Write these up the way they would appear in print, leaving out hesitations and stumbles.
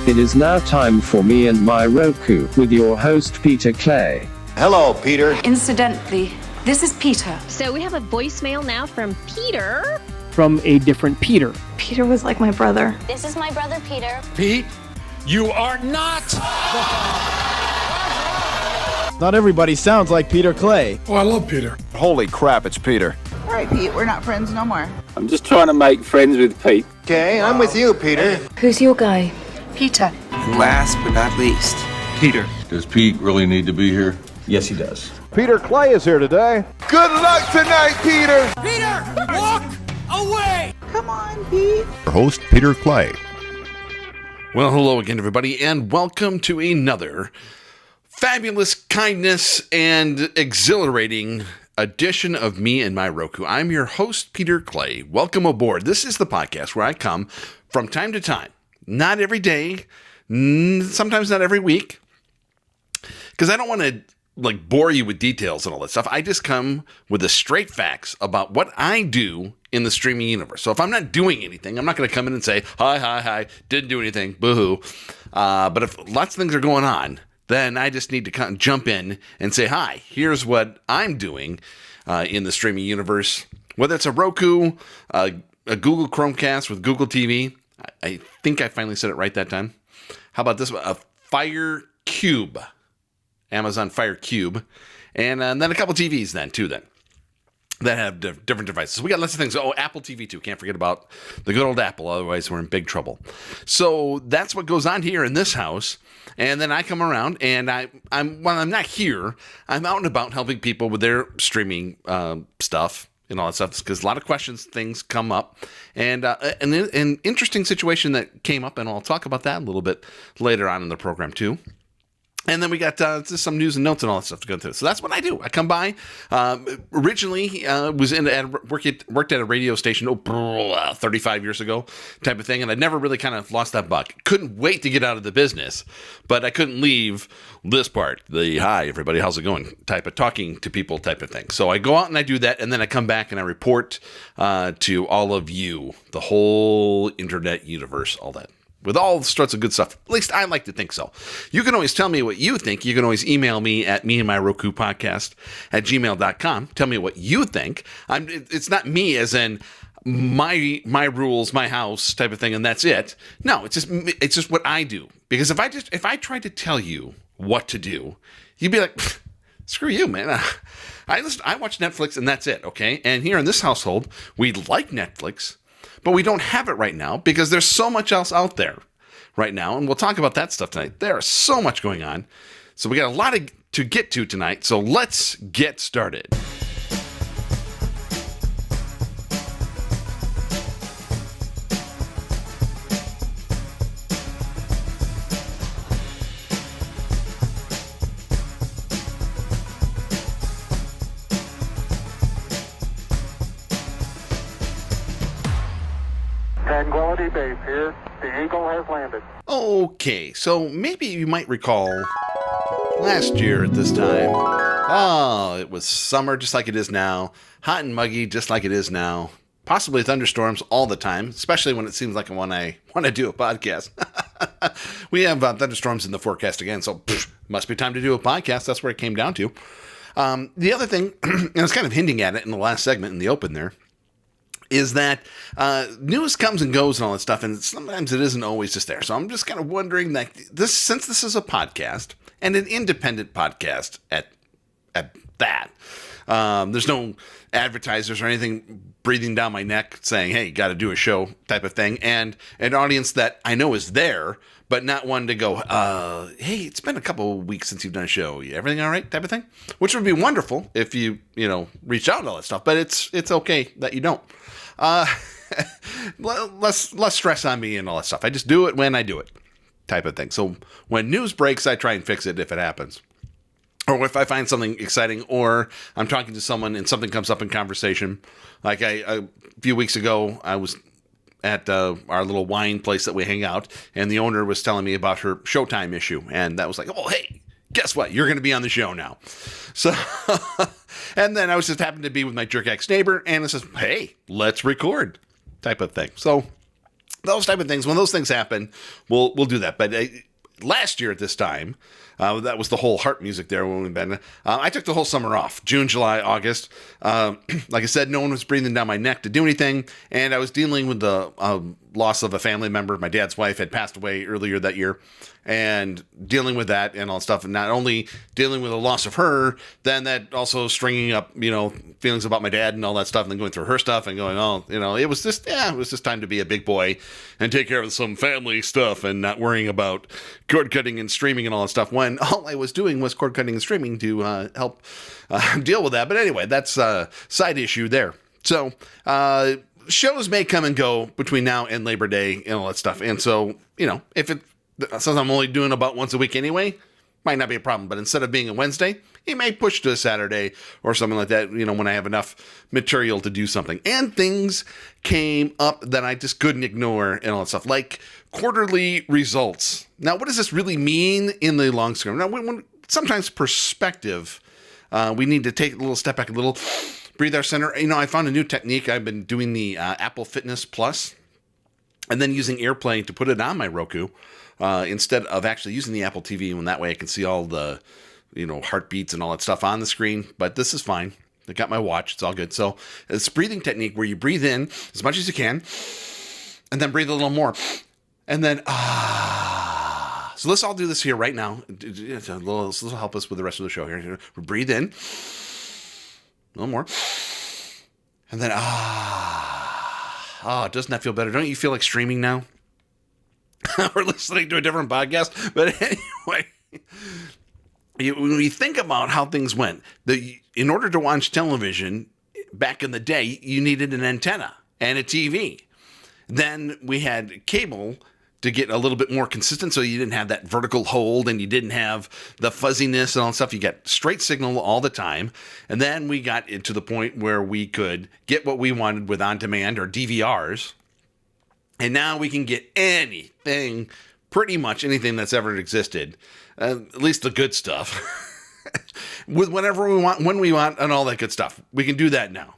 It is now time for Me and My Roku with your host Peter Clay. Hello, Peter. Incidentally, this is Peter. So we have a voicemail now from Peter. From a different Peter. Peter was like my brother. This is my brother Peter. Pete, you are not. Not everybody sounds like Peter Clay. Oh, I love Peter. Holy crap, it's Peter. All right, Pete, we're not friends no more. I'm just trying to make friends with Pete. Okay, I'm with you, Peter. Who's your guy? Peter. And last but not least, Peter. Does Pete really need to be here? Yes, he does. Peter Clay is here today. Good luck tonight, Peter. Peter, walk away. Come on, Pete. Host Peter Clay. Well, hello again, everybody, and welcome to another fabulous, kindness, and exhilarating edition of Me and My Roku. I'm your host, Peter Clay. Welcome aboard. This is the podcast where I come from time to time, not every day, sometimes not every week, because I don't want to bore you with details and all that stuff. I just come with the straight facts about what I do in the streaming universe. So if I'm not doing anything, I'm not going to come in and say, hi, didn't do anything, boo-hoo. But if lots of things are going on, then I just need to kind of jump in and say, hi, here's what I'm doing in the streaming universe. Whether it's a Roku, a Google Chromecast with Google TV. I think I finally said it right that time. How about this one? A Fire Cube. Amazon Fire Cube. And then a couple TVs then, too, then. That have different devices. We got lots of things. Oh, Apple TV too. Can't forget about the good old Apple. Otherwise, we're in big trouble. So that's what goes on here in this house. And then I come around, and I'm not here. I'm out and about helping people with their streaming stuff and all that stuff. Because a lot of questions, things come up, and an interesting situation that came up, and I'll talk about that a little bit later on in the program too. And then we got just some news and notes and all that stuff to go through. So that's what I do. I come by. Originally, worked at a radio station 35 years ago type of thing. And I never really kind of lost that bug. Couldn't wait to get out of the business. But I couldn't leave this part. The hi, everybody, how's it going? Type of talking to people type of thing. So I go out and I do that. And then I come back and I report to all of you, the whole internet universe, all that. With all sorts of good stuff. At least I like to think so. You can always tell me what you think. You can always email me at meandmyrokupodcast@gmail.com. Tell me what you think. It's not me as in my rules, my house type of thing, and that's it. No, it's just what I do. Because if I tried to tell you what to do, you'd be like, screw you, man. I watch Netflix and that's it, okay? And here in this household, we like Netflix. But we don't have it right now because there's so much else out there right now. And we'll talk about that stuff tonight. There's so much going on. So we got a lot to get to tonight. So let's get started. Tranquility Base here. The Eagle has landed. Okay, so maybe you might recall last year at this time. Oh, it was summer just like it is now. Hot and muggy just like it is now. Possibly thunderstorms all the time, especially when it seems like when I want to do a podcast. We have thunderstorms in the forecast again, so must be time to do a podcast. That's where it came down to. The other thing, and I was kind of hinting at it in the last segment in the open there, is that news comes and goes and all that stuff, and sometimes it isn't always just there. So I'm just kind of wondering that since this is a podcast and an independent podcast at that, there's no advertisers or anything breathing down my neck saying, hey, got to do a show type of thing, and an audience that I know is there, but not one to go, hey, it's been a couple of weeks since you've done a show. Everything all right type of thing? Which would be wonderful if you reach out and all that stuff, but it's okay that you don't. Less stress on me and all that stuff. I just do it when I do it type of thing. So when news breaks, I try and fix it if it happens. Or if I find something exciting, or I'm talking to someone and something comes up in conversation. Like a few weeks ago, I was at our little wine place that we hang out, and the owner was telling me about her Showtime issue. And that was like, oh, hey, guess what? You're going to be on the show now. So, and then I was just happened to be with my jerk-ex neighbor, and it says, hey, let's record type of thing. So those type of things. When those things happen, we'll do that. But last year at this time, that was the whole harp music there when we've been. I took the whole summer off, June, July, August. Like I said, no one was breathing down my neck to do anything, and I was dealing with the loss of a family member. My dad's wife had passed away earlier that year, and dealing with that and all that stuff. And not only dealing with the loss of her, then that also stringing up, feelings about my dad and all that stuff, and then going through her stuff and going, it was just time to be a big boy and take care of some family stuff and not worrying about cord cutting and streaming and all that stuff, when all I was doing was cord cutting and streaming to help deal with that. But anyway, that's a side issue there. So, shows may come and go between now and Labor Day and all that stuff. And so, since I'm only doing about once a week anyway, might not be a problem. But instead of being a Wednesday, it may push to a Saturday or something like that, when I have enough material to do something. And things came up that I just couldn't ignore and all that stuff, like quarterly results. Now, what does this really mean in the long term? Now, sometimes perspective, we need to take a little step back, a little breathe our center. I found a new technique. I've been doing the Apple Fitness Plus and then using AirPlay to put it on my Roku instead of actually using the Apple TV. And that way I can see all the, heartbeats and all that stuff on the screen. But this is fine. I got my watch. It's all good. So it's breathing technique where you breathe in as much as you can and then breathe a little more. And then, So let's all do this here right now. This will help us with the rest of the show here. We breathe in. A little more. And then, doesn't that feel better? Don't you feel like streaming now? Or listening to a different podcast? But anyway, when we think about how things went, in order to watch television back in the day, you needed an antenna and a TV. Then we had cable to get a little bit more consistent, so you didn't have that vertical hold and you didn't have the fuzziness and all that stuff. You got straight signal all the time. And then we got to the point where we could get what we wanted with on-demand or DVRs. And now we can get anything, pretty much anything that's ever existed, at least the good stuff, with whenever we want, when we want, and all that good stuff. We can do that now.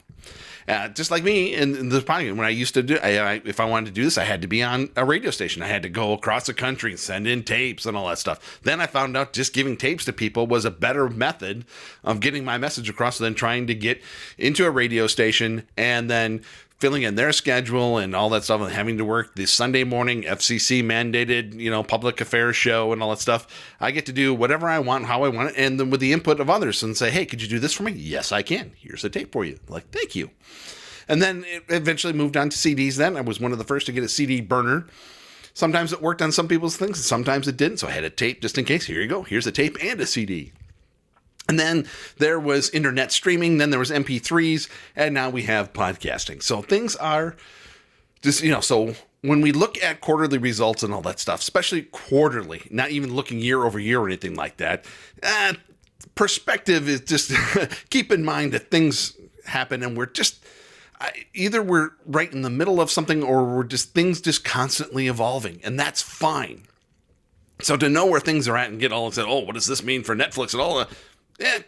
Just like me in the podcast, when I used to do, if I wanted to do this, I had to be on a radio station. I had to go across the country and send in tapes and all that stuff. Then I found out just giving tapes to people was a better method of getting my message across than trying to get into a radio station and then filling in their schedule and all that stuff, and having to work the Sunday morning FCC mandated, public affairs show and all that stuff. I get to do whatever I want, how I want it, and then with the input of others and say, hey, could you do this for me? Yes, I can. Here's a tape for you. Like, thank you. And then it eventually moved on to CDs. Then I was one of the first to get a CD burner. Sometimes it worked on some people's things, and sometimes it didn't. So I had a tape just in case. Here you go. Here's a tape and a CD. And then there was internet streaming, then there was MP3s, and now we have podcasting. So things are just, so when we look at quarterly results and all that stuff, especially quarterly, not even looking year over year or anything like that, perspective is just keep in mind that things happen and we're just, either we're right in the middle of something or things just constantly evolving, and that's fine. So to know where things are at and get all said, what does this mean for Netflix and all that?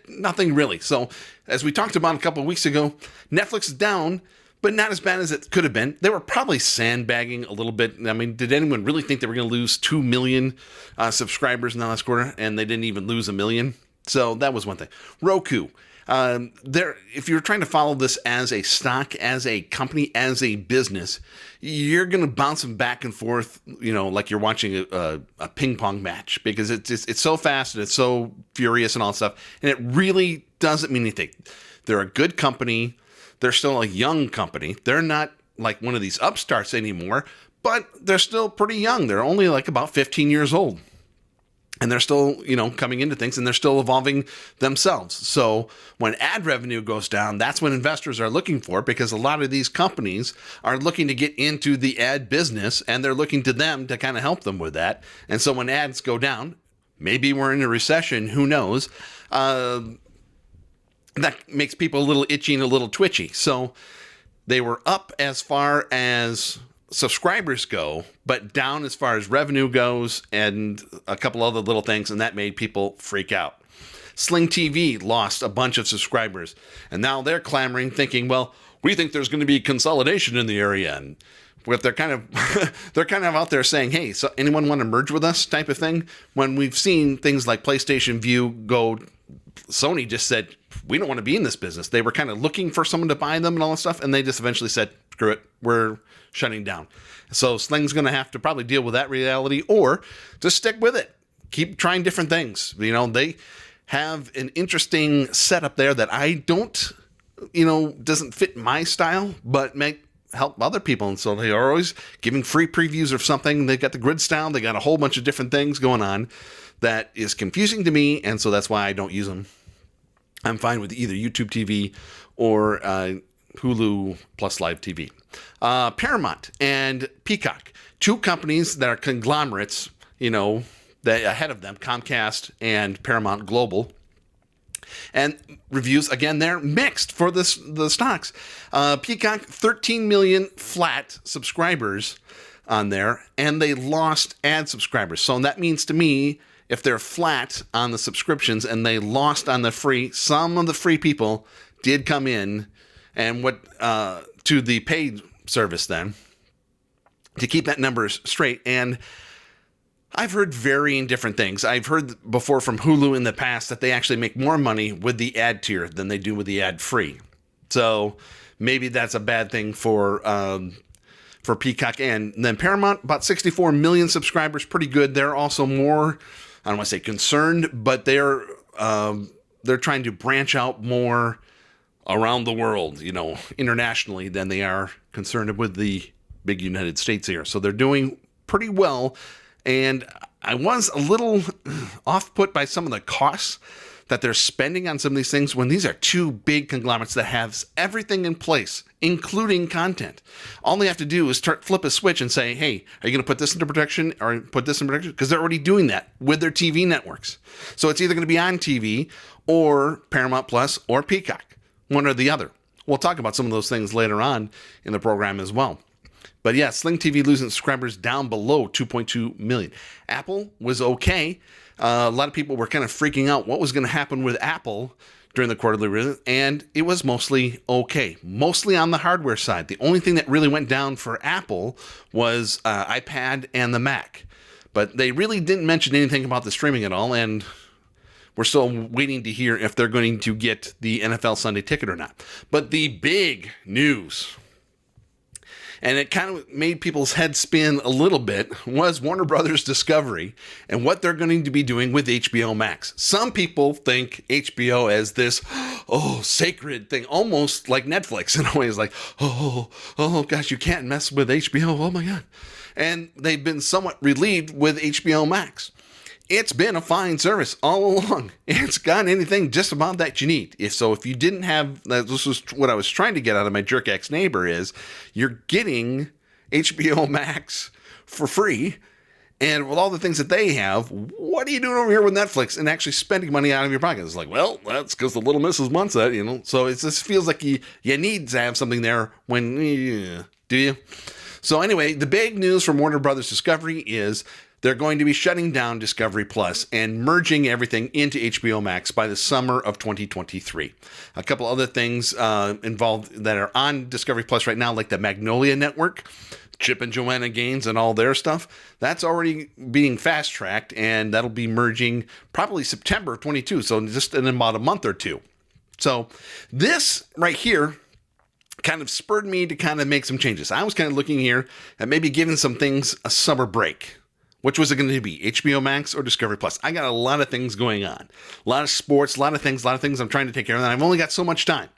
Nothing really. So, as we talked about a couple of weeks ago, Netflix is down, but not as bad as it could have been. They were probably sandbagging a little bit. I mean, did anyone really think they were going to lose 2 million subscribers in the last quarter? And they didn't even lose 1 million. So, that was one thing. Roku. If you're trying to follow this as a stock, as a company, as a business, you're going to bounce them back and forth, like you're watching a ping pong match, because it's so fast and it's so furious and all that stuff. And it really doesn't mean anything. They're a good company. They're still a young company. They're not like one of these upstarts anymore, but they're still pretty young. They're only like about 15 years old. And they're still, coming into things, and they're still evolving themselves. So when ad revenue goes down, that's what investors are looking for, because a lot of these companies are looking to get into the ad business, and they're looking to them to kind of help them with that. And so when ads go down, maybe we're in a recession, who knows, that makes people a little itchy and a little twitchy. So they were up as far as subscribers go, but down as far as revenue goes and a couple other little things, and that made people freak out. Sling TV lost a bunch of subscribers, and now they're clamoring, thinking, well, we think there's going to be consolidation in the area, and But they're kind of they're kind of out there saying, hey, so anyone want to merge with us type of thing? When we've seen things like PlayStation View go, Sony just said, we don't want to be in this business. They were kind of looking for someone to buy them and all that stuff, and they just eventually said, screw it, we're shutting down. So Sling's going to have to probably deal with that reality or just stick with it. Keep trying different things. You know, they have an interesting setup there that I don't, doesn't fit my style, but help other people. And so they are always giving free previews of something. They've got the grid style. They got a whole bunch of different things going on that is confusing to me. And so that's why I don't use them. I'm fine with either YouTube TV or Hulu plus Live TV. Paramount and Peacock, two companies that are conglomerates, that ahead of them, Comcast and Paramount Global. And reviews, again, they're mixed for the stocks. Peacock, 13 million flat subscribers on there, and they lost ad subscribers. So that means to me, if they're flat on the subscriptions and they lost on the free, some of the free people did come in and to the paid service then to keep that number straight. And I've heard varying different things. I've heard before from Hulu in the past that they actually make more money with the ad tier than they do with the ad free. So maybe that's a bad thing for Peacock. And then Paramount, about 64 million subscribers, pretty good. They're also more, I don't want to say concerned, but they're trying to branch out more around the world, internationally than they are concerned with the big United States here. So they're doing pretty well. And I was a little off-put by some of the costs that they're spending on some of these things when these are two big conglomerates that have everything in place, including content. All they have to do is flip a switch and say, hey, are you going to put this into production or put this in production? Because they're already doing that with their TV networks. So it's either going to be on TV or Paramount Plus or Peacock, one or the other. We'll talk about some of those things later on in the program as well. But yeah, Sling TV losing subscribers down below 2.2 million. Apple was okay. A lot of people were kind of freaking out what was going to happen with Apple during the quarterly review, and it was mostly okay. Mostly on the hardware side. The only thing that really went down for Apple was iPad and the Mac. But they really didn't mention anything about the streaming at all, and we're still waiting to hear if they're going to get the NFL Sunday Ticket or not. But the big news, and it kind of made people's heads spin a little bit, was Warner Brothers Discovery and what they're going to be doing with HBO Max. Some people think HBO as this, sacred thing, almost like Netflix in a way. It's like, oh gosh, you can't mess with HBO, oh my God. And they've been somewhat relieved with HBO Max. It's been a fine service all along. It's got anything just about that you need. If you didn't have, this was what I was trying to get out of my jerk-ass neighbor is, you're getting HBO Max for free. And with all the things that they have, what are you doing over here with Netflix and actually spending money out of your pocket? It's like, well, that's because the little missus wants that, So it just feels like you need to have something there when, do you? So anyway, the big news from Warner Brothers Discovery is they're going to be shutting down Discovery Plus and merging everything into HBO Max by the summer of 2023. A couple other things involved that are on Discovery Plus right now, like the Magnolia Network, Chip and Joanna Gaines and all their stuff. That's already being fast-tracked, and that'll be merging probably September 22, so just in about a month or two. So this right here kind of spurred me to kind of make some changes. I was kind of looking here at maybe giving some things a summer break. Which was it going to be, HBO Max or Discovery Plus? I got a lot of things going on. A lot of sports, a lot of things I'm trying to take care of. And I've only got so much time.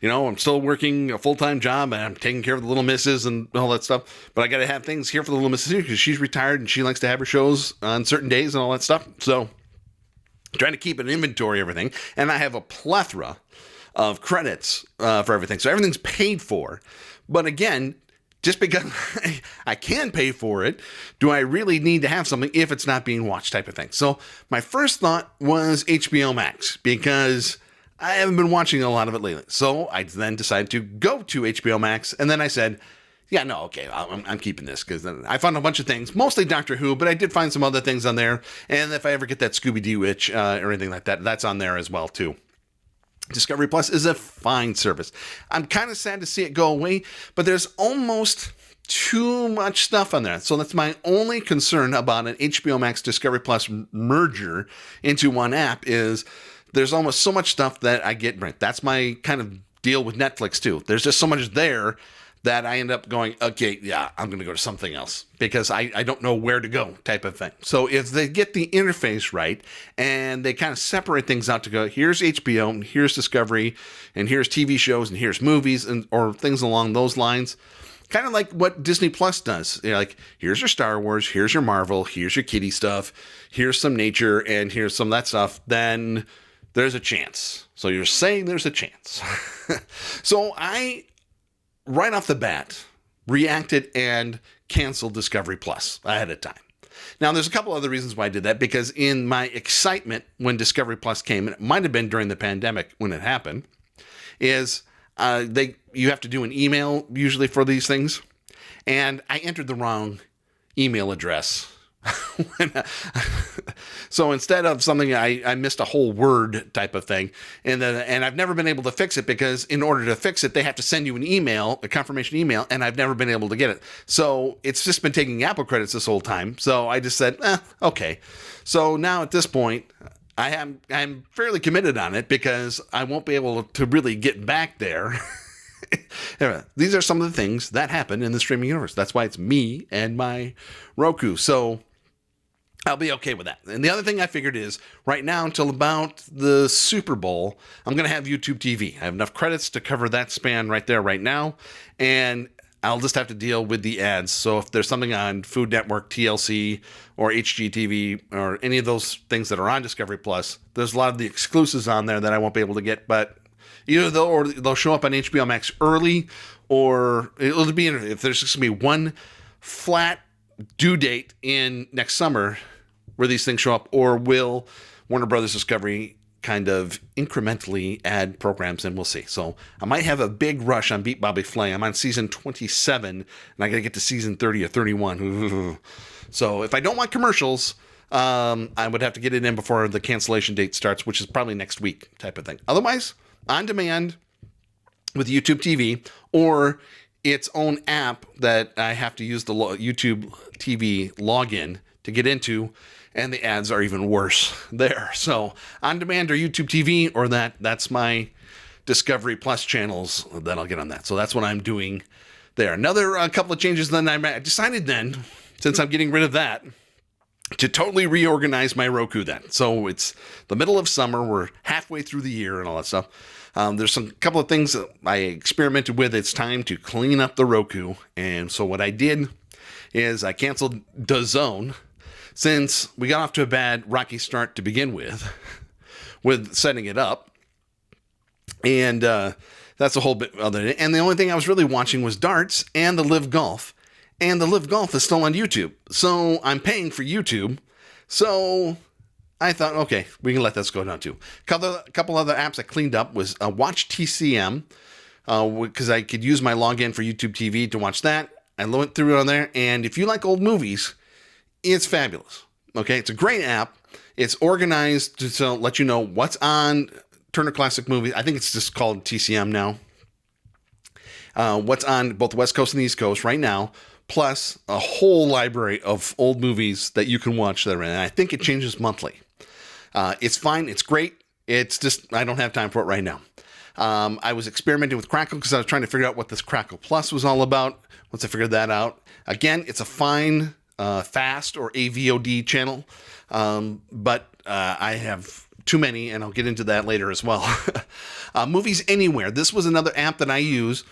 I'm still working a full-time job, and I'm taking care of the little missus and all that stuff. But I got to have things here for the little missus because she's retired and she likes to have her shows on certain days and all that stuff. So trying to keep an inventory of everything. And I have a plethora of credits for everything. So everything's paid for. But again, just because I can pay for it, do I really need to have something if it's not being watched type of thing? So my first thought was HBO Max because I haven't been watching a lot of it lately. So I then decided to go to HBO Max, and then I said, yeah, no, okay, I'm keeping this because I found a bunch of things, mostly Doctor Who, but I did find some other things on there. And if I ever get that Scooby-Doo itch or anything like that, that's on there as well too. Discovery Plus is a fine service. I'm kind of sad to see it go away, but there's almost too much stuff on there. So that's my only concern about an HBO Max Discovery Plus merger into one app is there's almost so much stuff that I get right. That's my kind of deal with Netflix too. There's just so much there that I end up going, okay, yeah, I'm going to go to something else because I don't know where to go type of thing. So if they get the interface right and they kind of separate things out to go, here's HBO, and here's Discovery, and here's TV shows, and here's movies, and or things along those lines, kind of like what Disney Plus does. You know, like, here's your Star Wars, here's your Marvel, here's your kiddie stuff, here's some nature, and here's some of that stuff, then there's a chance. So you're saying there's a chance. So I, right off the bat, reacted and canceled Discovery Plus ahead of time. Now, there's a couple other reasons why I did that, because in my excitement when Discovery Plus came, and it might have been during the pandemic when it happened, is you have to do an email usually for these things, and I entered the wrong email address. So instead of something, I missed a whole word type of thing, and I've never been able to fix it, because in order to fix it, they have to send you an email, a confirmation email, and I've never been able to get it. So it's just been taking Apple credits this whole time. So I just said, okay. So now at this point, I'm fairly committed on it, because I won't be able to really get back there. These are some of the things that happen in the streaming universe. That's why it's me and my Roku. So I'll be okay with that. And the other thing I figured is, right now until about the Super Bowl, I'm going to have YouTube TV. I have enough credits to cover that span right there, right now. And I'll just have to deal with the ads. So if there's something on Food Network, TLC, or HGTV, or any of those things that are on Discovery Plus, there's a lot of the exclusives on there that I won't be able to get. But either they'll show up on HBO Max early, or it'll be, if there's just going to be one flat due date in next summer where these things show up, or will Warner Brothers Discovery kind of incrementally add programs, and we'll see. So I might have a big rush on Beat Bobby Flay. I'm on season 27, and I got to get to season 30 or 31. So if I don't want commercials, I would have to get it in before the cancellation date starts, which is probably next week type of thing. Otherwise, on demand with YouTube TV, or its own app that I have to use the YouTube TV login to get into, and the ads are even worse there. So on demand or YouTube TV, or that's my Discovery Plus channels that I'll get on that. So that's what I'm doing there. Another couple of changes then I decided then, since I'm getting rid of that, to totally reorganize my Roku then. So it's the middle of summer, we're halfway through the year and all that stuff. There's a couple of things that I experimented with. It's time to clean up the Roku. And so what I did is I canceled DAZN, since we got off to a bad, rocky start to begin with setting it up. And that's a whole bit other. And the only thing I was really watching was darts and the Live Golf. And the Live Golf is still on YouTube. So I'm paying for YouTube. So I thought, okay, we can let this go down too. A couple other apps I cleaned up was Watch TCM, because I could use my login for YouTube TV to watch that. I went through it on there, and if you like old movies, it's fabulous. Okay, it's a great app. It's organized to let you know what's on Turner Classic Movies. I think it's just called TCM now. What's on both the West Coast and the East Coast right now, plus a whole library of old movies that you can watch that are in. And I think it changes monthly. It's fine. It's great. It's just, I don't have time for it right now. I was experimenting with Crackle because I was trying to figure out what this Crackle Plus was all about. Once I figured that out, again, it's a fine FAST or AVOD channel, but I have too many, and I'll get into that later as well. Movies Anywhere. This was another app that I use,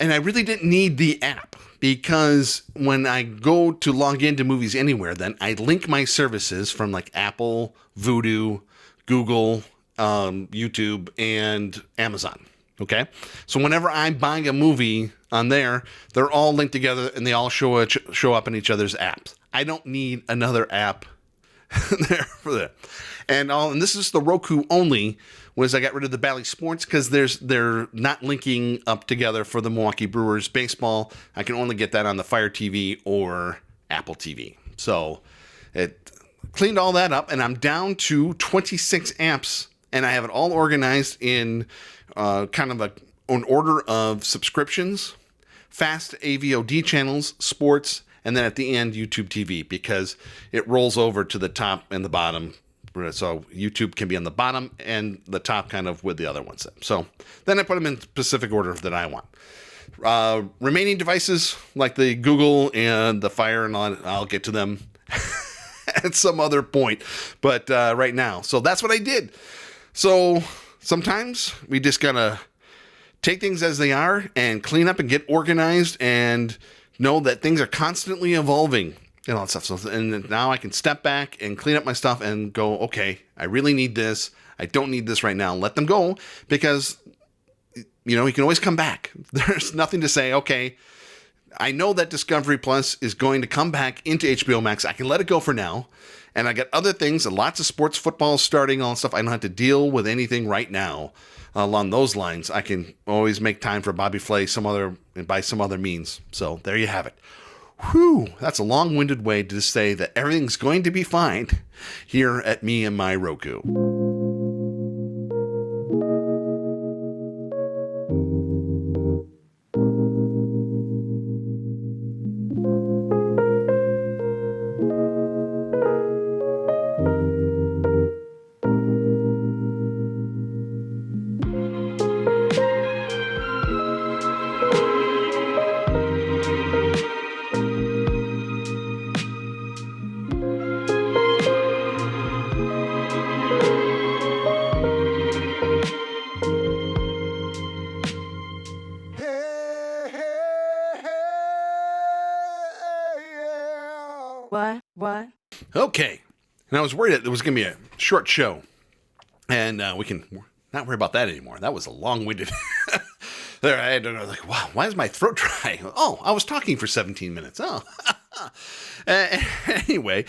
and I really didn't need the app, because when I go to log into Movies Anywhere, then I link my services from like Apple, Vudu, Google, YouTube, and Amazon. Okay, so whenever I'm buying a movie on there, they're all linked together and they all show up in each other's apps. I don't need another app there for that. And this is the Roku only. Was I got rid of the Bally Sports because they're not linking up together for the Milwaukee Brewers baseball. I can only get that on the Fire TV or Apple TV. So it cleaned all that up, and I'm down to 26 apps, and I have it all organized in kind of an order of subscriptions. fast AVOD channels, sports, and then at the end, YouTube TV, because it rolls over to the top and the bottom. So YouTube can be on the bottom and the top kind of with the other ones. So then I put them in specific order that I want. Remaining devices like the Google and the Fire and all, I'll get to them at some other point. But right now, so that's what I did. So sometimes we just gotta take things as they are and clean up and get organized and know that things are constantly evolving and all that stuff. So, and now I can step back and clean up my stuff and go, okay, I really need this. I don't need this right now. Let them go, because, you know, you can always come back. There's nothing to say, okay, I know that Discovery Plus is going to come back into HBO Max. I can let it go for now. And I got other things, and lots of sports, football starting, all that stuff. I don't have to deal with anything right now along those lines. I can always make time for Bobby Flay by some other means. So there you have it. Whew, that's a long-winded way to say that everything's going to be fine here at Me and My Roku. What? Okay. And I was worried that it was going to be a short show. And we can not worry about that anymore. That was a long-winded... There, I don't know, like, wow, why is my throat dry? Oh, I was talking for 17 minutes. Oh. Anyway,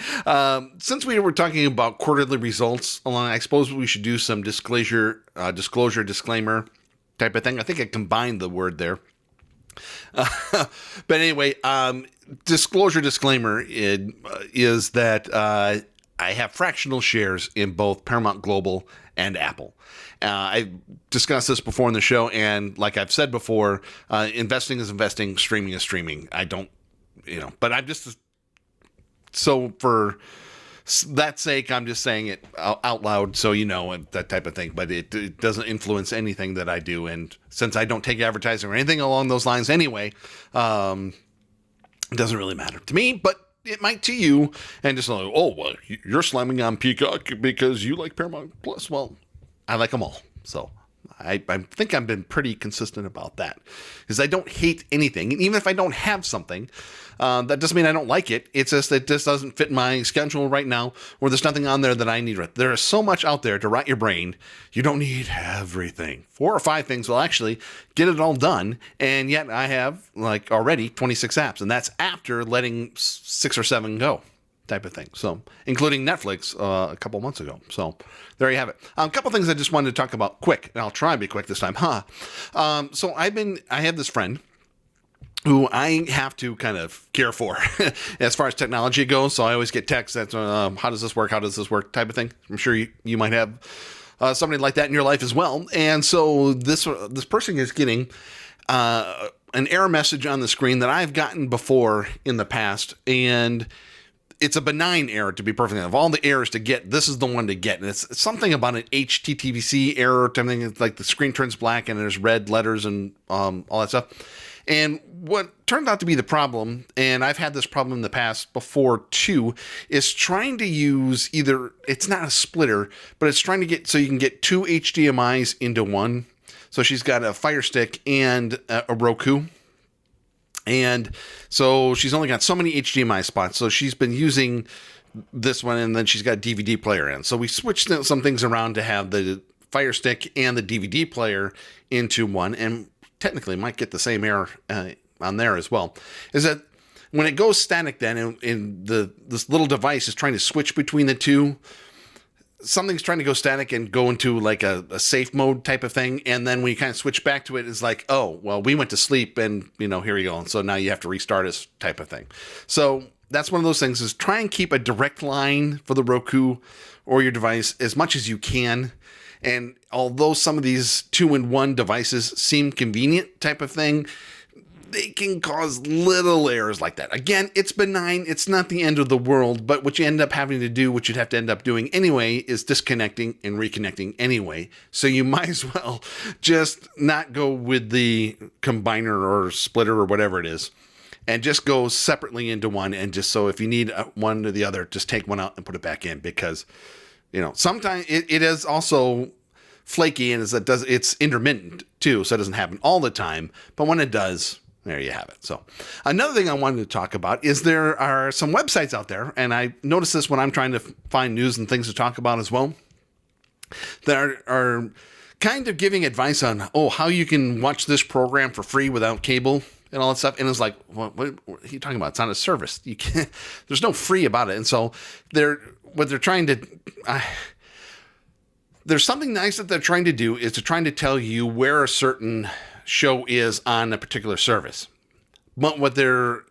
since we were talking about quarterly results, I suppose we should do some disclosure, disclaimer type of thing. I think I combined the word there. But anyway, disclosure disclaimer is that I have fractional shares in both Paramount Global and Apple. I discussed this before in the show, and like I've said before, investing is investing, streaming is streaming. I don't, but I'm just, so for that sake, I'm just saying it out loud so and that type of thing, but it doesn't influence anything that I do. And since I don't take advertising or anything along those lines anyway, it doesn't really matter to me, but it might to you. And just like, oh, well, you're slamming on Peacock because you like Paramount Plus. Well, I like them all. So I think I've been pretty consistent about that, because I don't hate anything. And even if I don't have something, that doesn't mean I don't like it. It's just that this doesn't fit my schedule right now, or there's nothing on there that I need. There is so much out there to rot your brain. You don't need everything. 4 or 5 things will actually get it all done. And yet I have like already 26 apps, and that's after letting 6 or 7 go, type of thing. So including Netflix a couple months ago. So there you have it. A couple things I just wanted to talk about quick, and I'll try and be quick this time. So I have this friend who I have to kind of care for as far as technology goes. So I always get texts that, how does this work? How does this work? Type of thing. I'm sure you might have somebody like that in your life as well. And so this person is getting an error message on the screen that I've gotten before in the past. And it's a benign error, to be perfectly honest. Of all the errors to get, this is the one to get. And it's something about an HTTPC error or something. It's like the screen turns black and there's red letters and all that stuff. And what turned out to be the problem, and I've had this problem in the past before too, is trying to use either, it's not a splitter, but it's trying to get so you can get 2 HDMIs into one. So she's got a Fire Stick and a Roku. And so she's only got so many HDMI spots. So she's been using this one, and then she's got a DVD player in. So we switched some things around to have the Fire Stick and the DVD player into one, and technically might get the same error on there as well, is that when it goes static then, and this little device is trying to switch between the two, something's trying to go static and go into like a safe mode type of thing, and then when you kind of switch back to it, it's like, oh, well, we went to sleep, and, here you go, and so now you have to restart us type of thing. So that's one of those things, is try and keep a direct line for the Roku or your device as much as you can. And although some of these 2-in-1 devices seem convenient type of thing, they can cause little errors like that. Again, it's benign. It's not the end of the world, but what you end up having to do, what you'd have to end up doing anyway, is disconnecting and reconnecting anyway. So you might as well just not go with the combiner or splitter or whatever it is, and just go separately into one. And just so if you need one or the other, just take one out and put it back in, because, you know, sometimes it is also flaky, and it's intermittent too, so it doesn't happen all the time. But when it does, there you have it. So another thing I wanted to talk about is there are some websites out there, and I notice this when I'm trying to find news and things to talk about as well, that are kind of giving advice on, how you can watch this program for free without cable and all that stuff. And it's like, what are you talking about? It's not a service. You can't, there's no free about it. And so what they're trying to, there's something nice that they're trying to do is to trying to tell you where a certain show is on a particular service. But what they're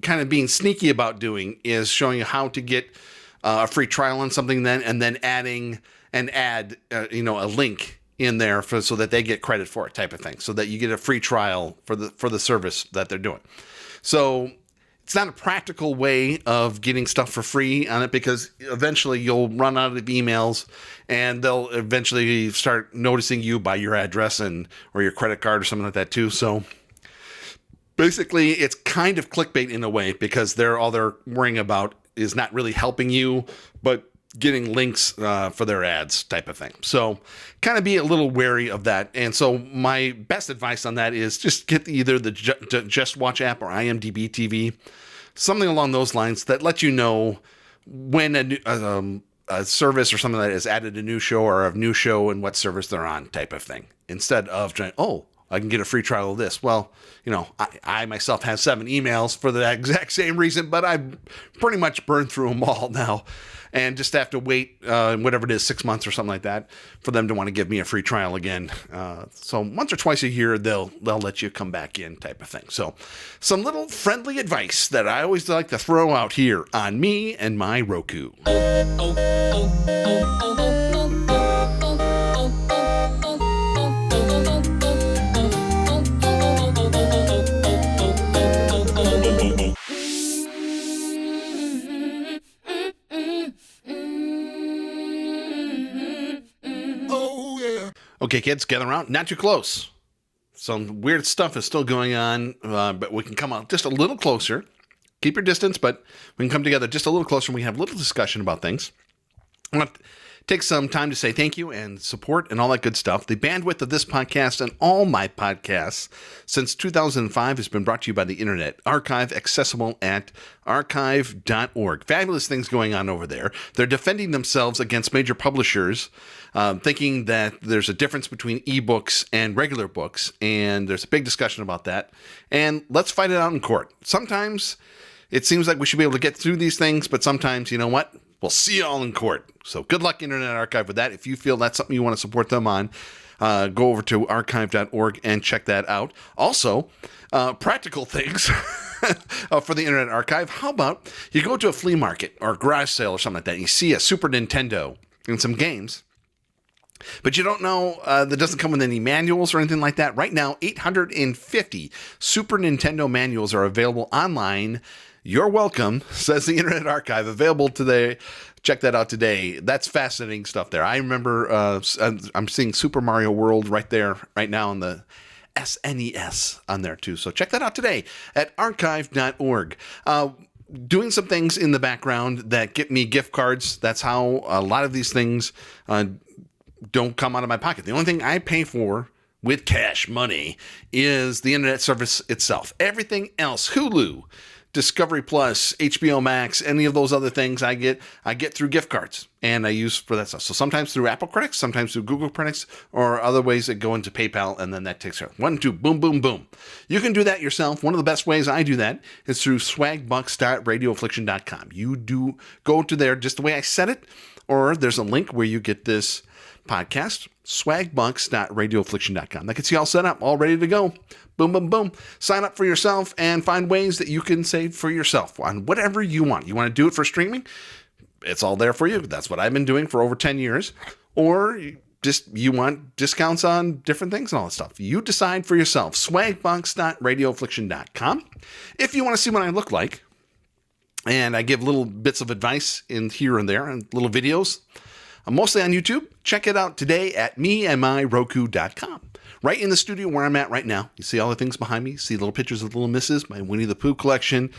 kind of being sneaky about doing is showing you how to get a free trial on something and then adding an ad, a link in there so that they get credit for it, type of thing, so that you get a free trial for the service that they're doing. So it's not a practical way of getting stuff for free on it, because eventually you'll run out of emails and they'll eventually start noticing you by your address or your credit card or something like that too. So basically it's kind of clickbait in a way, because all they're worrying about is not really helping you, but getting links for their ads, type of thing. So kind of be a little wary of that. And so my best advice on that is just get either the Just Watch app or IMDb TV, something along those lines that let you know when a service or something that has added a new show or a new show and what service they're on, type of thing. Instead of trying, I can get a free trial of this. Well, I myself have 7 emails for the exact same reason, but I pretty much burned through them all now, and just have to wait, whatever it is, 6 months or something like that, for them to want to give me a free trial again. So once or twice a year, they'll let you come back in, type of thing. So some little friendly advice that I always like to throw out here on Me and My Roku. Okay, kids, gather around. Not too close. Some weird stuff is still going on, but we can come out just a little closer. Keep your distance, but we can come together just a little closer, and we have a little discussion about things. I want to take some time to say thank you and support and all that good stuff. The bandwidth of this podcast and all my podcasts since 2005 has been brought to you by the Internet Archive, accessible at archive.org. Fabulous things going on over there. They're defending themselves against major publishers, thinking that there's a difference between ebooks and regular books, and there's a big discussion about that. And let's fight it out in court. Sometimes it seems like we should be able to get through these things, but sometimes, you know what? We'll see you all in court. So good luck, Internet Archive, with that. If you feel that's something you want to support them on, go over to archive.org and check that out. Also, practical things for the Internet Archive. How about you go to a flea market or a garage sale or something like that, and you see a Super Nintendo and some games, but you don't know, that doesn't come with any manuals or anything like that. Right now, 850 Super Nintendo manuals are available online. You're welcome, says the Internet Archive, available today. Check that out today. That's fascinating stuff there. I remember I'm seeing Super Mario World right there, right now on the SNES on there too. So check that out today at archive.org. Doing some things in the background that get me gift cards. That's how a lot of these things don't come out of my pocket. The only thing I pay for with cash money is the internet service itself. Everything else, Hulu, Discovery Plus, HBO Max, any of those other things I get through gift cards, and I use for that stuff. So sometimes through Apple credits, sometimes through Google credits, or other ways that go into PayPal, and then that takes care of 1, 2, boom, boom, boom. You can do that yourself. One of the best ways I do that is through swagbucks.radioaffliction.com. You do go to there just the way I said it, or there's a link where you get this podcast, swagbucks.radioaffliction.com. That gets you all set up, all ready to go. Boom, boom, boom. Sign up for yourself and find ways that you can save for yourself on whatever you want. You want to do it for streaming? It's all there for you. That's what I've been doing for over 10 years. Or just you want discounts on different things and all that stuff. You decide for yourself. Swagbox.radioaffliction.com. If you want to see what I look like, and I give little bits of advice in here and there and little videos, I'm mostly on YouTube. Check it out today at meandmyroku.com. Right in the studio where I'm at right now. You see all the things behind me. See little pictures of little misses, my Winnie the Pooh collection.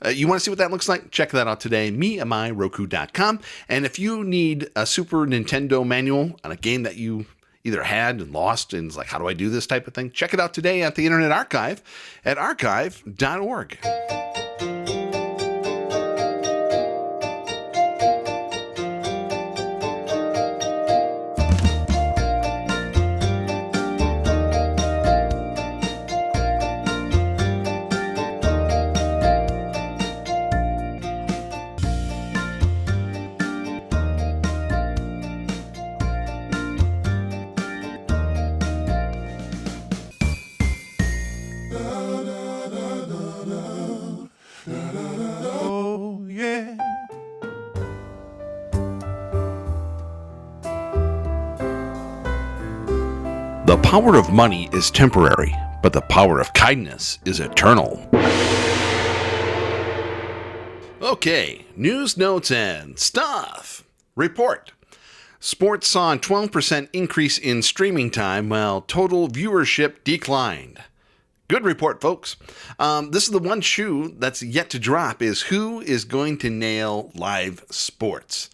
You want to see what that looks like? Check that out today, meandmyroku.com. And if you need a Super Nintendo manual on a game that you either had and lost and is like, how do I do this type of thing? Check it out today at the Internet Archive at archive.org. The power of money is temporary, but the power of kindness is eternal. Okay, news, notes, and stuff. Report. Sports saw a 12% increase in streaming time while total viewership declined. Good report, folks. This is the one shoe that's yet to drop, is who is going to nail live sports.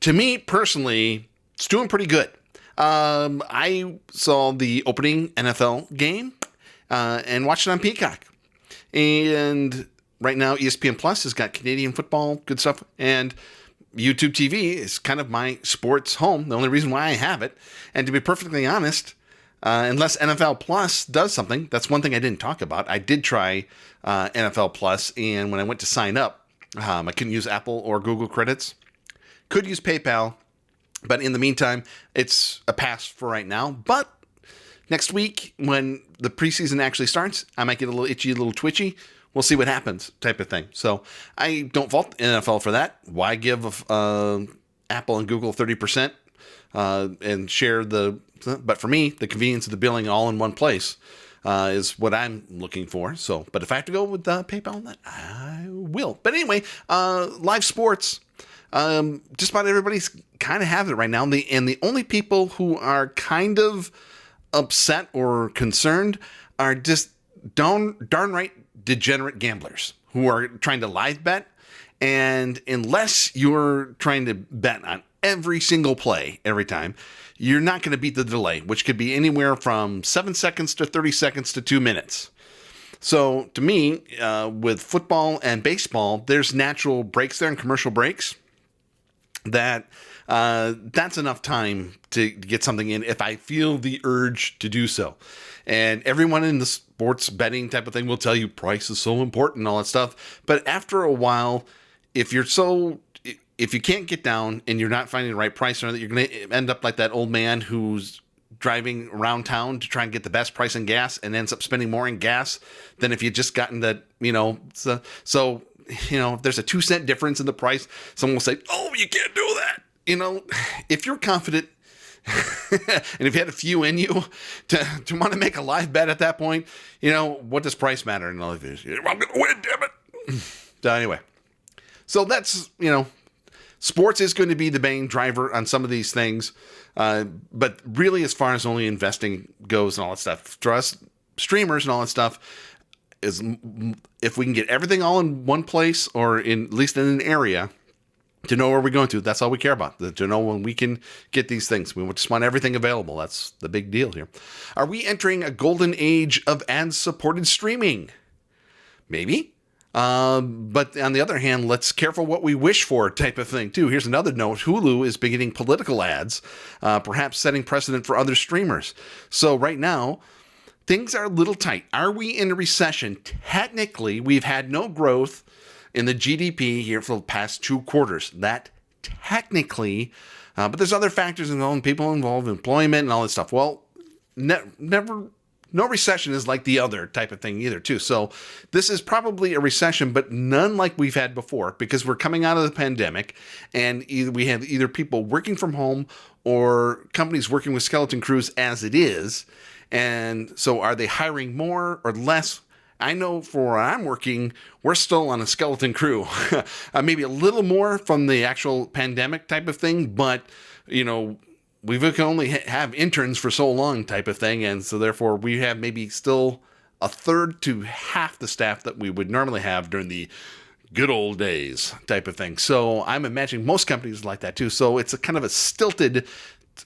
To me, personally, it's doing pretty good. I saw the opening NFL game and watched it on Peacock. And right now, ESPN Plus has got Canadian football, good stuff. And YouTube TV is kind of my sports home, the only reason why I have it. And to be perfectly honest, unless NFL Plus does something, that's one thing I didn't talk about. I did try NFL Plus, and when I went to sign up, I couldn't use Apple or Google credits. Could use PayPal. But in the meantime, it's a pass for right now. But next week, when the preseason actually starts, I might get a little itchy, a little twitchy. We'll see what happens, type of thing. So I don't fault NFL for that. Why give Apple and Google 30% and share the... But for me, the convenience of the billing all in one place is what I'm looking for. So, but if I have to go with PayPal on that, I will. But anyway, live sports... just about everybody's kind of have it right now. And the only people who are kind of upset or concerned are just darn right degenerate gamblers who are trying to live bet. And unless you're trying to bet on every single play every time, you're not going to beat the delay, which could be anywhere from 7 seconds to 30 seconds to 2 minutes. So to me, with football and baseball, there's natural breaks there and commercial breaks. That's enough time to get something in if I feel the urge to do so. And everyone in the sports betting type of thing will tell you price is so important and all that stuff. But after a while, if you can't get down and you're not finding the right price, or that you're going to end up like that old man who's driving around town to try and get the best price in gas and ends up spending more in gas than if you just gotten that, so if there's a 2-cent difference in the price, someone will say, oh, you can't do that. If you're confident and if you had a few in you to want to make a live bet at that point, what does price matter? And all of this, I'm going to win, damn it. So anyway, so that's, sports is going to be the main driver on some of these things. But really, as far as only investing goes and all that stuff, for us streamers and all that stuff, is if we can get everything all in one place, or at least in an area, to know where we're going to. That's all we care about, to know when we can get these things. We just want everything available. That's the big deal here. Are we entering a golden age of ad-supported streaming? Maybe. But on the other hand, let's careful what we wish for type of thing too. Here's another note. Hulu is beginning political ads, perhaps setting precedent for other streamers. So right now, things are a little tight. Are we in a recession? Technically, we've had no growth in the GDP here for the past 2 quarters. That technically, but there's other factors involved, people involved, employment and all this stuff. Well, never, no recession is like the other type of thing either, too. So this is probably a recession, but none like we've had before, because we're coming out of the pandemic, and we have either people working from home or companies working with skeleton crews as it is? And so are they hiring more or less? I know for where I'm working, we're still on a skeleton crew. Maybe a little more from the actual pandemic type of thing, but, we can only have interns for so long type of thing. And so therefore we have maybe still a third to half the staff that we would normally have during the good old days type of thing. So I'm imagining most companies like that too. So it's a kind of a stilted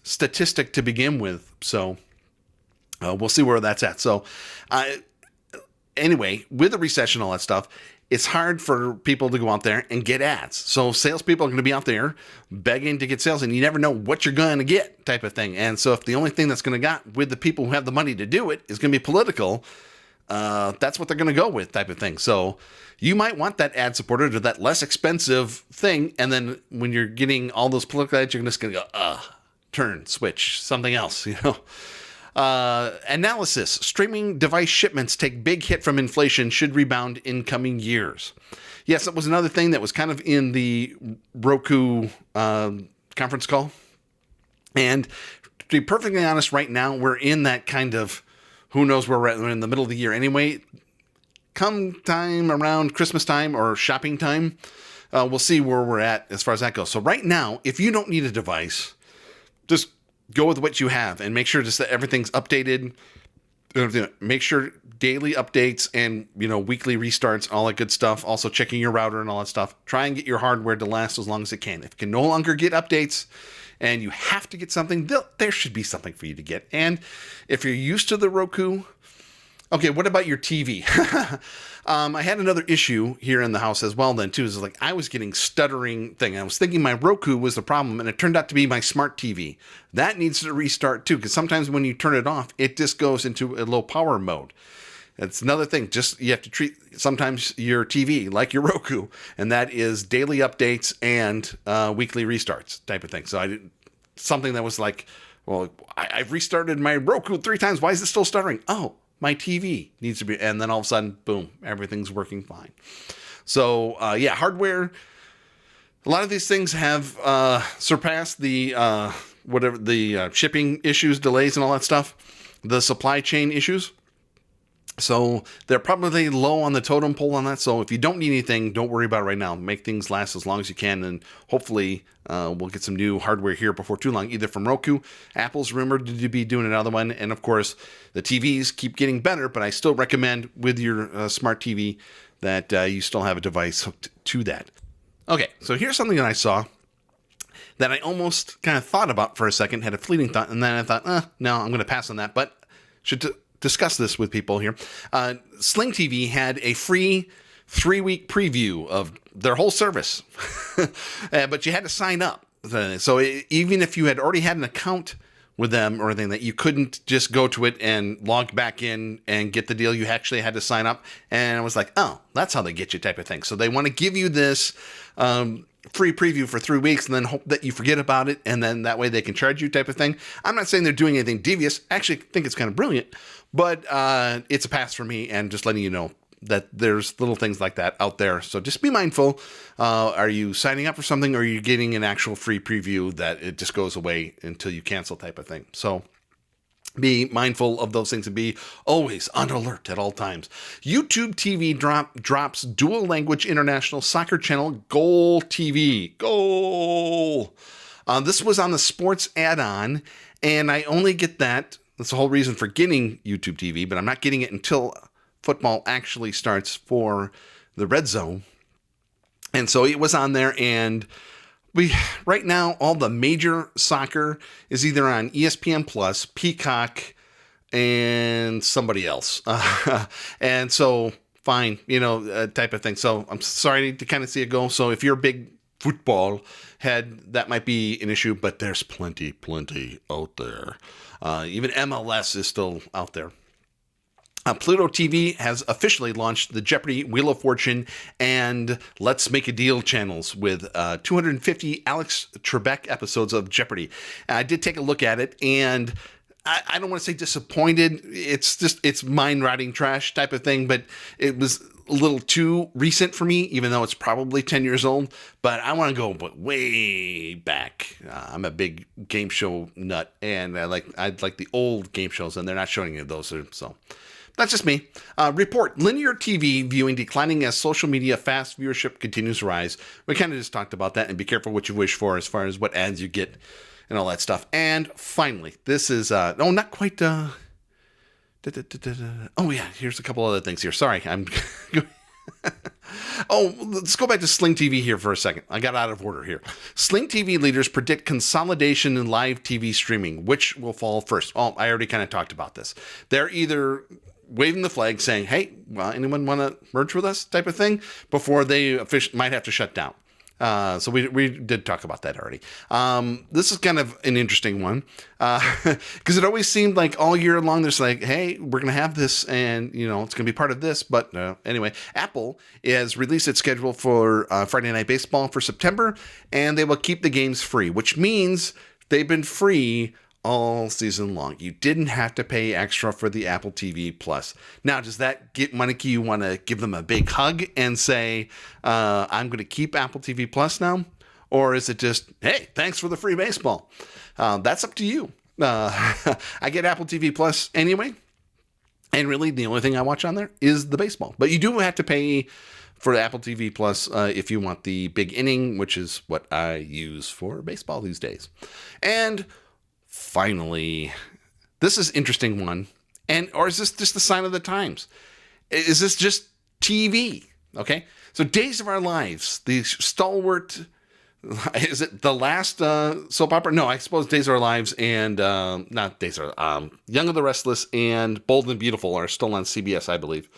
statistic to begin with. So we'll see where that's at. So anyway, with the recession and all that stuff, it's hard for people to go out there and get ads. So salespeople are going to be out there begging to get sales, and you never know what you're going to get type of thing. And so if the only thing that's going to got with the people who have the money to do it is going to be political, that's what they're going to go with type of thing. So you might want that ad supported or that less expensive thing. And then when you're getting all those political ads, you're just going to go, turn, switch, something else, Analysis. Streaming device shipments take big hit from inflation, should rebound in coming years. Yes, that was another thing that was kind of in the Roku conference call. And to be perfectly honest, right now, we're in that kind of, who knows where we're in the middle of the year anyway. Come time around Christmas time or shopping time, we'll see where we're at as far as that goes. So right now, if you don't need a device, just go with what you have and make sure just that everything's updated. Make sure daily updates and, weekly restarts, all that good stuff. Also checking your router and all that stuff. Try and get your hardware to last as long as it can. If you can no longer get updates and you have to get something, there should be something for you to get. And if you're used to the Roku, okay, what about your TV? I had another issue here in the house as well then too. Is like I was getting stuttering thing. I was thinking my Roku was the problem, and it turned out to be my smart TV. That needs to restart too, because sometimes when you turn it off, it just goes into a low power mode. It's another thing. Just you have to treat sometimes your TV like your Roku, and that is daily updates and weekly restarts type of thing. So I did something that was like, well, I've restarted my Roku 3 times. Why is it still stuttering? Oh, my TV needs to be, and then all of a sudden, boom, everything's working fine. So, hardware, a lot of these things have surpassed the, shipping issues, delays, and all that stuff, the supply chain issues. So they're probably low on the totem pole on that. So if you don't need anything, don't worry about it right now. Make things last as long as you can. And hopefully we'll get some new hardware here before too long, either from Roku. Apple's rumored to be doing another one. And of course, the TVs keep getting better, but I still recommend with your smart TV that you still have a device hooked to that. Okay, so here's something that I saw that I almost kind of thought about for a second, had a fleeting thought, and then I thought, no, I'm going to pass on that, but should discuss this with people here. Sling TV had a free 3-week preview of their whole service, but you had to sign up. So even if you had already had an account with them or anything, that you couldn't just go to it and log back in and get the deal. You actually had to sign up. And I was like, oh, that's how they get you type of thing. So they want to give you this free preview for 3 weeks and then hope that you forget about it. And then that way they can charge you type of thing. I'm not saying they're doing anything devious. I actually think it's kind of brilliant, but it's a pass for me, and just letting you know that there's little things like that out there. So just be mindful. Are you signing up for something, or are you getting an actual free preview that it just goes away until you cancel type of thing? So be mindful of those things and be always on alert at all times. YouTube TV drops dual language international soccer channel Goal TV. Goal! This was on the sports add-on, and I only get that. That's the whole reason for getting YouTube TV, but I'm not getting it until football actually starts for the Red Zone. And so it was on there, and right now all the major soccer is either on ESPN Plus, Peacock, and somebody else. And so fine, type of thing. So I'm sorry to kind of see it go. So if you're a big football head, that might be an issue, but there's plenty out there. Even MLS is still out there. Pluto TV has officially launched the Jeopardy, Wheel of Fortune, and Let's Make a Deal channels with 250 Alex Trebek episodes of Jeopardy. I did take a look at it, and I don't want to say disappointed. It's mind-rotting trash type of thing, but it was a little too recent for me, even though it's probably 10 years old, but I want to go way back. I'm a big game show nut, and I like the old game shows, and they're not showing any of those, so that's just me. Report, linear TV viewing declining as social media fast viewership continues to rise. We kind of just talked about that, and be careful what you wish for as far as what ads you get and all that stuff. And finally, this is, not quite, oh yeah, here's a couple other things here. Sorry, I'm. Oh, let's go back to Sling TV here for a second. I got out of order here. Sling TV leaders predict consolidation in live TV streaming. Which will fall first? Oh, I already kind of talked about this. They're either waving the flag saying, hey, well, anyone want to merge with us type of thing before they might have to shut down. So we did talk about that already. This is kind of an interesting one because it always seemed like all year long there's like, hey, we're going to have this and, it's going to be part of this. But anyway, Apple has released its schedule for Friday Night Baseball for September, and they will keep the games free, which means they've been free all season long. You didn't have to pay extra for the Apple TV Plus. Now, does that get Monarchy? You want to give them a big hug and say, I'm going to keep Apple TV Plus now? Or is it just, hey, thanks for the free baseball? That's up to you. I get Apple TV Plus anyway. And really, the only thing I watch on there is the baseball. But you do have to pay for the Apple TV Plus if you want the big inning, which is what I use for baseball these days. And finally, this is an interesting one. Or is this just the sign of the times? Is this just TV? Okay. So Days of Our Lives, the stalwart, is it the last soap opera? No, I suppose Days of Our Lives and, not Days of Young and the Restless and Bold and Beautiful are still on CBS, I believe.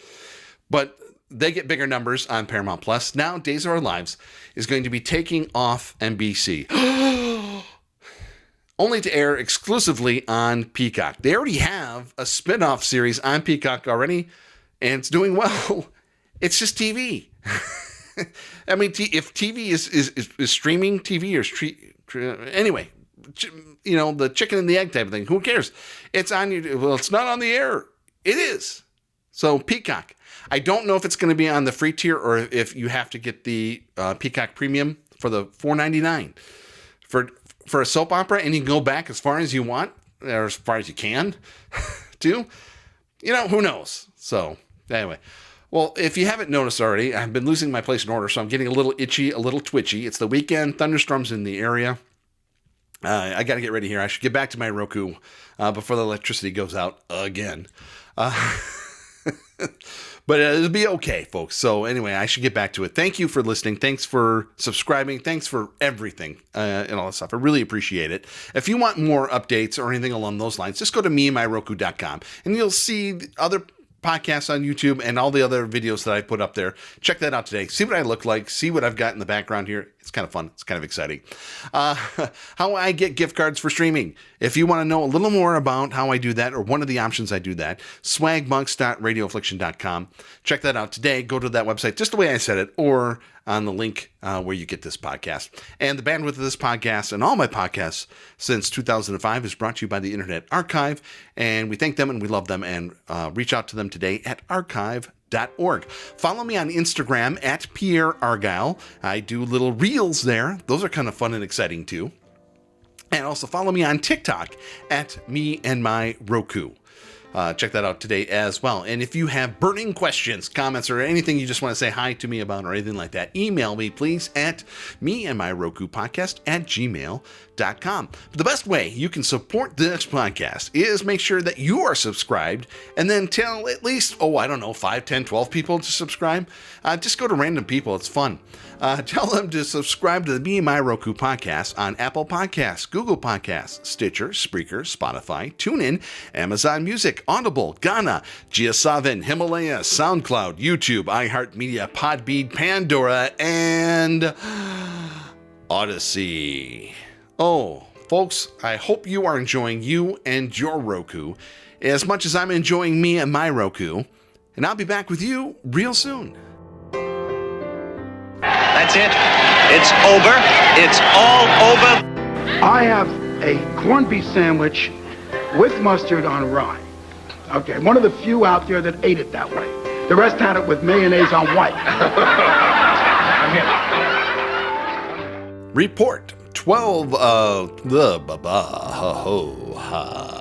But they get bigger numbers on Paramount Plus. Now Days of Our Lives is going to be taking off NBC. Only to air exclusively on Peacock. They already have a spin-off series on Peacock already, and it's doing well. It's just TV. I mean, if TV is streaming TV or anyway, the chicken and the egg type of thing, who cares? It's on you. Well, it's not on the air. It is. So Peacock. I don't know if it's going to be on the free tier or if you have to get the Peacock Premium for the $4.99 for a soap opera, and you can go back as far as you want, or as far as you can, too. Who knows? So, anyway. Well, if you haven't noticed already, I've been losing my place in order, so I'm getting a little itchy, a little twitchy. It's the weekend, thunderstorms in the area. I got to get ready here. I should get back to my Roku before the electricity goes out again. But it'll be okay, folks. So anyway, I should get back to it. Thank you for listening. Thanks for subscribing. Thanks for everything and all that stuff. I really appreciate it. If you want more updates or anything along those lines, just go to memyroku.com and you'll see other podcasts on YouTube and all the other videos that I put up there. Check that out today. See what I look like. See what I've got in the background here. It's kind of fun. It's kind of exciting. How I get gift cards for streaming. If you want to know a little more about how I do that, or one of the options I do that, swagbucks.radioaffliction.com. Check that out today. Go to that website just the way I said it, or on the link where you get this podcast. And the bandwidth of this podcast and all my podcasts since 2005 is brought to you by the Internet Archive. And we thank them and we love them, and reach out to them today at archive.org. Follow me on Instagram at Pierre Argyle. I do little reels there. Those are kind of fun and exciting too. And also follow me on TikTok at Me and My Roku. Check that out today as well. And if you have burning questions, comments, or anything you just want to say hi to me about or anything like that, email me, please, at meandmyrokupodcast@gmail.com. But the best way you can support this podcast is make sure that you are subscribed, and then tell at least, 5, 10, 12 people to subscribe. Just go to random people. It's fun. Tell them to subscribe to the Me and My Roku podcast on Apple Podcasts, Google Podcasts, Stitcher, Spreaker, Spotify, TuneIn, Amazon Music, Audible, Ghana, GS7, Himalaya, SoundCloud, YouTube, iHeartMedia, Podbean, Pandora, and Odyssey. Oh, folks, I hope you are enjoying you and your Roku as much as I'm enjoying me and my Roku. And I'll be back with you real soon. That's it. It's over. It's all over. I have a corned beef sandwich with mustard on rye. Okay, one of the few out there that ate it that way. The rest had it with mayonnaise on white. Report 12 of the ha.